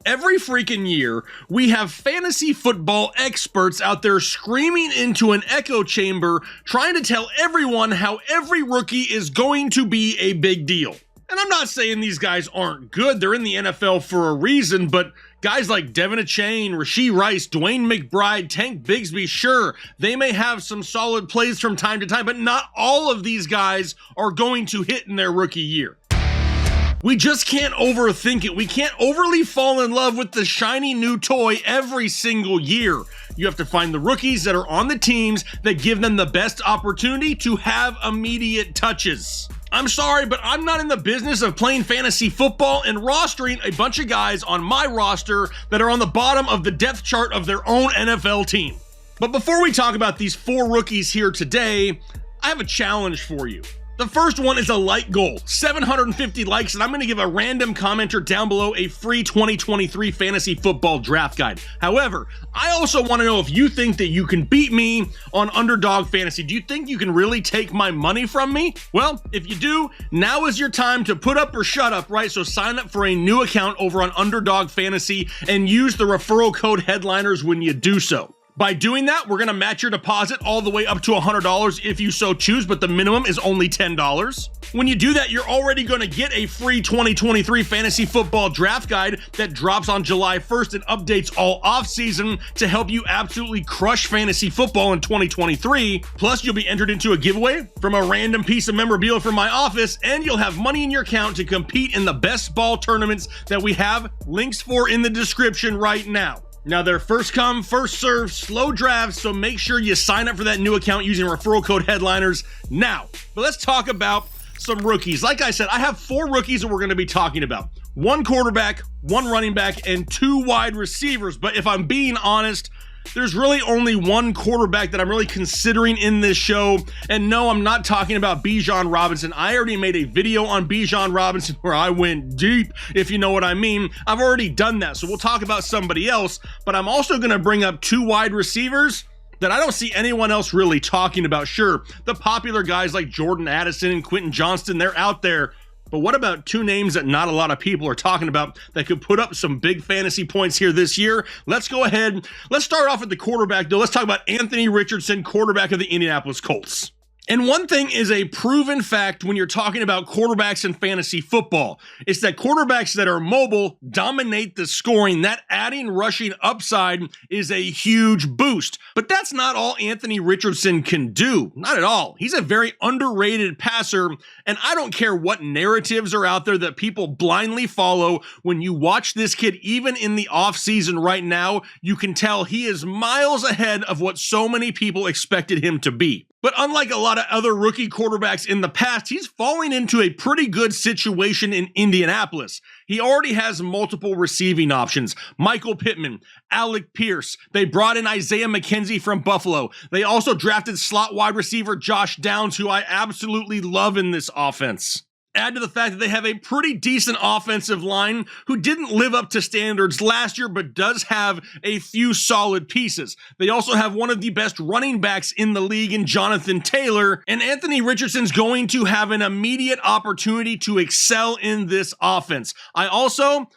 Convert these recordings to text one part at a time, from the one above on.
Every freaking year, we have fantasy football experts out there screaming into an echo chamber, trying to tell everyone how every rookie is going to be a big deal. And I'm not saying these guys aren't good, they're in the NFL for a reason, but guys like Devin Achane, Rashee Rice, Dwayne McBride, Tank Bigsby, sure, they may have some solid plays from time to time, but not all of these guys are going to hit in their rookie year. We just can't overthink it. We can't overly fall in love with the shiny new toy every single year. You have to find the rookies that are on the teams that give them the best opportunity to have immediate touches. I'm sorry, but I'm not in the business of playing fantasy football and rostering a bunch of guys on my roster that are on the bottom of the depth chart of their own NFL team. But before we talk about these 4 rookies here today, I have a challenge for you. The first one is a like goal, 750 likes, and I'm going to give a random commenter down below a free 2023 fantasy football draft guide. However, I also want to know if you think that you can beat me on Underdog Fantasy. Do you think you can really take my money from me? Well, if you do, now is your time to put up or shut up, right? So sign up for a new account over on Underdog Fantasy and use the referral code Headliners when you do so. By doing that, we're going to match your deposit all the way up to $100 if you so choose, but the minimum is only $10. When you do that, you're already going to get a free 2023 fantasy football draft guide that drops on July 1st and updates all offseason to help you absolutely crush fantasy football in 2023. Plus, you'll be entered into a giveaway from a random piece of memorabilia from my office, and you'll have money in your account to compete in the best ball tournaments that we have links for in the description right now. Now, they're first come, first serve, slow drafts, so make sure you sign up for that new account using referral code Headliners now. But let's talk about some rookies. Like I said, I have 4 rookies that we're going to be talking about. 1 quarterback, 1 running back, and 2 wide receivers. But if I'm being honest, there's really only 1 quarterback that I'm really considering in this show. And no, I'm not talking about Bijan Robinson. I already made a video on Bijan Robinson where I went deep, if you know what I mean. I've already done that, so we'll talk about somebody else. But I'm also going to bring up 2 wide receivers that I don't see anyone else really talking about. Sure, the popular guys like Jordan Addison and Quentin Johnston, they're out there. But what about 2 names that not a lot of people are talking about that could put up some big fantasy points here this year? Let's go ahead. Let's start off with the quarterback, though. Let's talk about Anthony Richardson, quarterback of the Indianapolis Colts. And one thing is a proven fact when you're talking about quarterbacks in fantasy football. It's that quarterbacks that are mobile dominate the scoring. That adding rushing upside is a huge boost. But that's not all Anthony Richardson can do. Not at all. He's a very underrated passer, and I don't care what narratives are out there that people blindly follow. When you watch this kid, even in the offseason right now, you can tell he is miles ahead of what so many people expected him to be. But unlike a lot of other rookie quarterbacks in the past, he's falling into a pretty good situation in Indianapolis. He already has multiple receiving options. Michael Pittman, Alec Pierce. They brought in Isaiah McKenzie from Buffalo. They also drafted slot wide receiver Josh Downs, who I absolutely love in this offense. Add to the fact that they have a pretty decent offensive line who didn't live up to standards last year, but does have a few solid pieces. They also have one of the best running backs in the league in Jonathan Taylor, and Anthony Richardson's going to have an immediate opportunity to excel in this offense. I also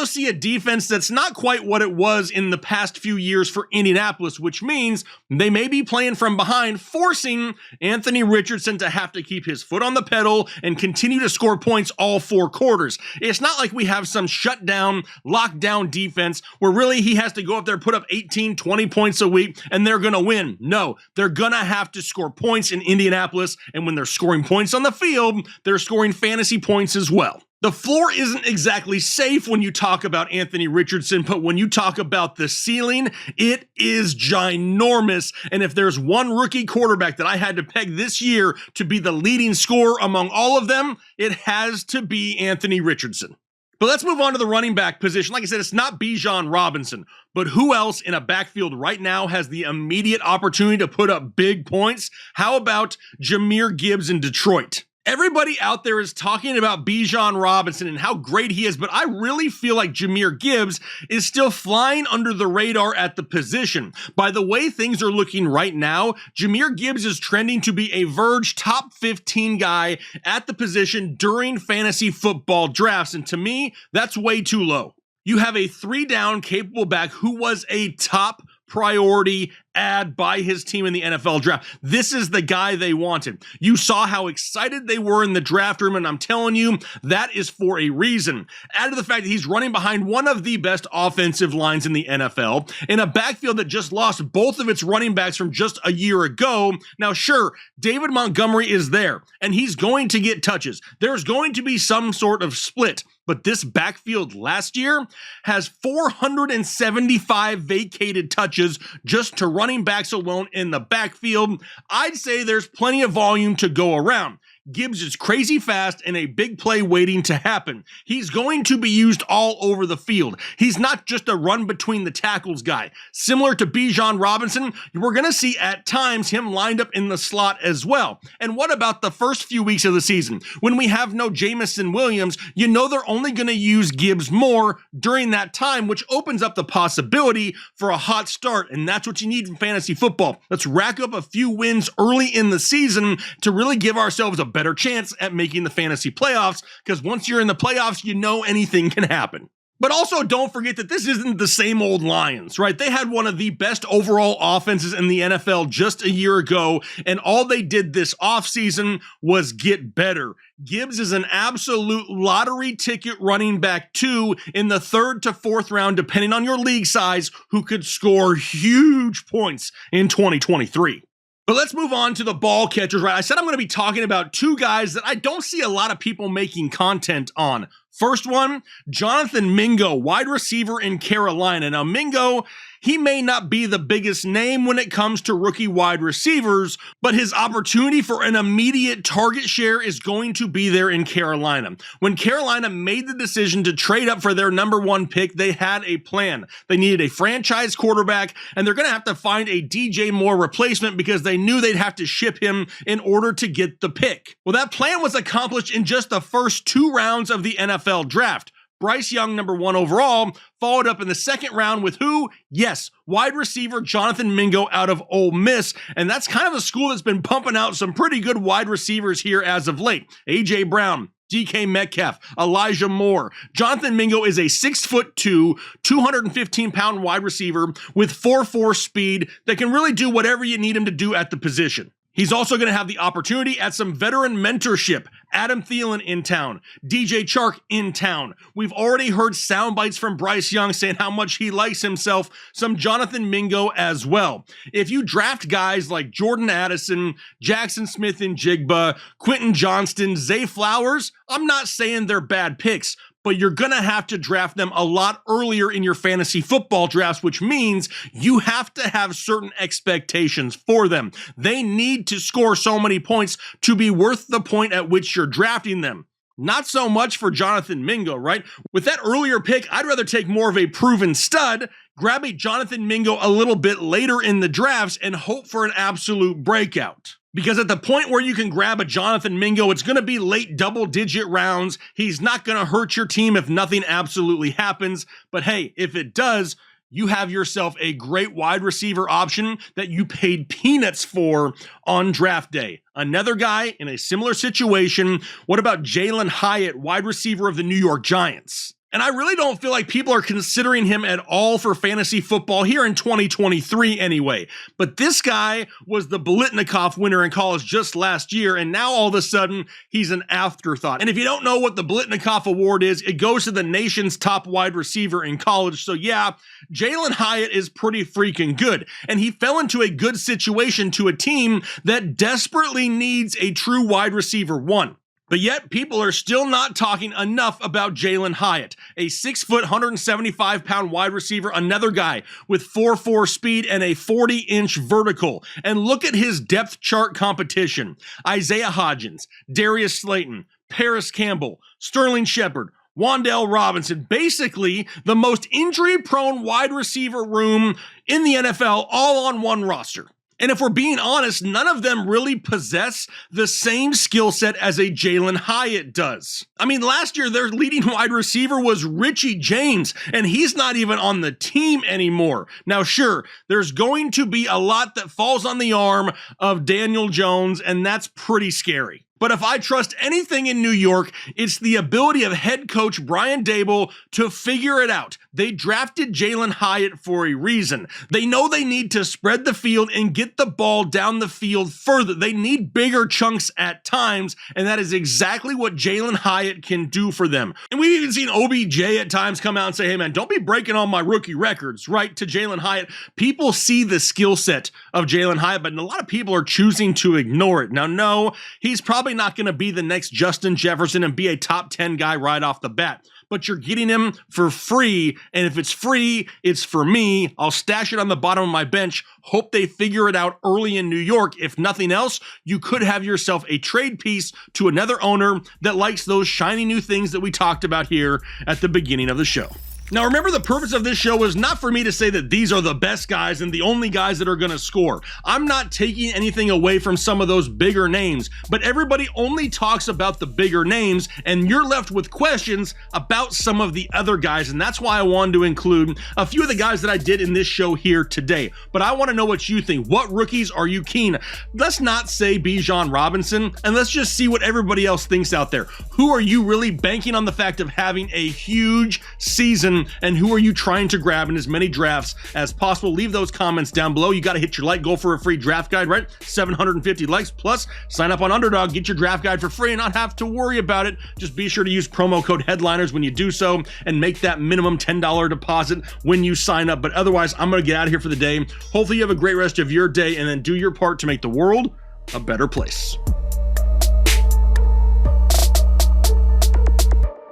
see a defense that's not quite what it was in the past few years for Indianapolis, which means they may be playing from behind, forcing Anthony Richardson to have to keep his foot on the pedal and continue to score points all 4 quarters. It's not like we have some shutdown, lockdown defense where really he has to go up there, put up 18, 20 points a week, and they're going to win. No, they're going to have to score points in Indianapolis, and when they're scoring points on the field, they're scoring fantasy points as well. The floor isn't exactly safe when you talk about Anthony Richardson, but when you talk about the ceiling, it is ginormous. And if there's one rookie quarterback that I had to peg this year to be the leading scorer among all of them, it has to be Anthony Richardson. But let's move on to the running back position. Like I said, it's not Bijan Robinson, but who else in a backfield right now has the immediate opportunity to put up big points? How about Jamir Gibbs in Detroit? Everybody out there is talking about Bijan Robinson and how great he is, but I really feel like Jamir Gibbs is still flying under the radar at the position. By the way things are looking right now, Jamir Gibbs is trending to be a Verge top 15 guy at the position during fantasy football drafts, and to me, that's way too low. You have a 3-down capable back who was a top priority add by his team in the NFL draft. This is the guy they wanted. You saw how excited they were in the draft room, and I'm telling you, that is for a reason. Add to the fact that he's running behind one of the best offensive lines in the NFL, in a backfield that just lost both of its running backs from just a year ago. Now, sure, David Montgomery is there, and he's going to get touches. There's going to be some sort of split. But this backfield last year has 475 vacated touches just to running backs alone in the backfield. I'd say there's plenty of volume to go around. Gibbs is crazy fast and a big play waiting to happen. He's going to be used all over the field. He's not just a run between the tackles guy. Similar to Bijan Robinson, we're going to see at times him lined up in the slot as well. And what about the first few weeks of the season? When we have no Jamison Williams, you know they're only going to use Gibbs more during that time, which opens up the possibility for a hot start. And that's what you need in fantasy football. Let's rack up a few wins early in the season to really give ourselves a better chance at making the fantasy playoffs, because once you're in the playoffs, you know anything can happen. But also don't forget that this isn't the same old Lions, right? They had one of the best overall offenses in the NFL just a year ago, and all they did this offseason was get better. Gibbs is an absolute lottery ticket running back too in the 3rd to 4th round, depending on your league size, who could score huge points in 2023. But let's move on to the ball catchers, right? I said I'm going to be talking about two guys that I don't see a lot of people making content on. First one, Jonathan Mingo, wide receiver in Carolina. Now, Mingo, he may not be the biggest name when it comes to rookie wide receivers, but his opportunity for an immediate target share is going to be there in Carolina. When Carolina made the decision to trade up for their number 1 pick, they had a plan. They needed a franchise quarterback, and they're going to have to find a DJ Moore replacement because they knew they'd have to ship him in order to get the pick. Well, that plan was accomplished in just the first 2 rounds of the NFL draft. Bryce Young, number 1 overall, followed up in the 2nd round with who? Yes, wide receiver Jonathan Mingo out of Ole Miss. And that's kind of a school that's been pumping out some pretty good wide receivers here as of late. A.J. Brown, DK Metcalf, Elijah Moore. Jonathan Mingo is a 6'2", 215-pound wide receiver with 4.4 speed that can really do whatever you need him to do at the position. He's also going to have the opportunity at some veteran mentorship. Adam Thielen in town. DJ Chark in town. We've already heard sound bites from Bryce Young saying how much he likes himself. Some Jonathan Mingo as well. If you draft guys like Jordan Addison, Jackson Smith and Jigba, Quentin Johnston, Zay Flowers, I'm not saying they're bad picks, but you're going to have to draft them a lot earlier in your fantasy football drafts, which means you have to have certain expectations for them. They need to score so many points to be worth the point at which you're drafting them. Not so much for Jonathan Mingo, right? With that earlier pick, I'd rather take more of a proven stud, grab a Jonathan Mingo a little bit later in the drafts, and hope for an absolute breakout. Because at the point where you can grab a Jonathan Mingo, it's going to be late double-digit rounds. He's not going to hurt your team if nothing absolutely happens. But hey, if it does, you have yourself a great wide receiver option that you paid peanuts for on draft day. Another guy in a similar situation. What about Jalen Hyatt, wide receiver of the New York Giants? And I really don't feel like people are considering him at all for fantasy football here in 2023 anyway. But this guy was the Biletnikoff winner in college just last year, and now all of a sudden, he's an afterthought. And if you don't know what the Biletnikoff Award is, it goes to the nation's top wide receiver in college. So yeah, Jalen Hyatt is pretty freaking good. And he fell into a good situation to a team that desperately needs a true wide receiver 1. But yet, people are still not talking enough about Jalen Hyatt, a 6', 175-pound wide receiver, another guy with 4.4 speed and a 40-inch vertical. And look at his depth chart competition. Isaiah Hodgins, Darius Slayton, Paris Campbell, Sterling Shepard, Wan'Dale Robinson, basically the most injury-prone wide receiver room in the NFL, all on one roster. And if we're being honest, none of them really possess the same skill set as a Jalen Hyatt does. I mean, last year, their leading wide receiver was Richie James, and he's not even on the team anymore. Now, sure, there's going to be a lot that falls on the arm of Daniel Jones, and that's pretty scary. But if I trust anything in New York, it's the ability of head coach Brian Daboll to figure it out. They drafted Jalen Hyatt for a reason. They know they need to spread the field and get the ball down the field further. They need bigger chunks at times, and that is exactly what Jalen Hyatt can do for them. And we've even seen OBJ at times come out and say, hey man, don't be breaking all my rookie records, right, to Jalen Hyatt. People see the skill set of Jalen Hyatt, but a lot of people are choosing to ignore it. Now, no, he's probably not going to be the next Justin Jefferson and be a top 10 guy right off the bat, but you're getting him for free, and if it's free, it's for me. I'll stash it on the bottom of my bench, hope they figure it out early in New York. If nothing else, you could have yourself a trade piece to another owner that likes those shiny new things that we talked about here at the beginning of the show. Now remember, the purpose of this show is not for me to say that these are the best guys and the only guys that are going to score. I'm not taking anything away from some of those bigger names, but everybody only talks about the bigger names, and you're left with questions about some of the other guys, and that's why I wanted to include a few of the guys that I did in this show here today. But I want to know what you think. What rookies are you keen? Let's not say Bijan Robinson, and let's just see what everybody else thinks out there. Who are you really banking on the fact of having a huge season, and who are you trying to grab in as many drafts as possible? Leave those comments down below. You got to hit your like goal for a free draft guide, right? 750 likes, plus sign up on Underdog, get your draft guide for free and not have to worry about it. Just be sure to use promo code headliners when you do so and make that minimum $10 deposit when you sign up. But otherwise, I'm going to get out of here for the day. Hopefully you have a great rest of your day, and then do your part to make the world a better place.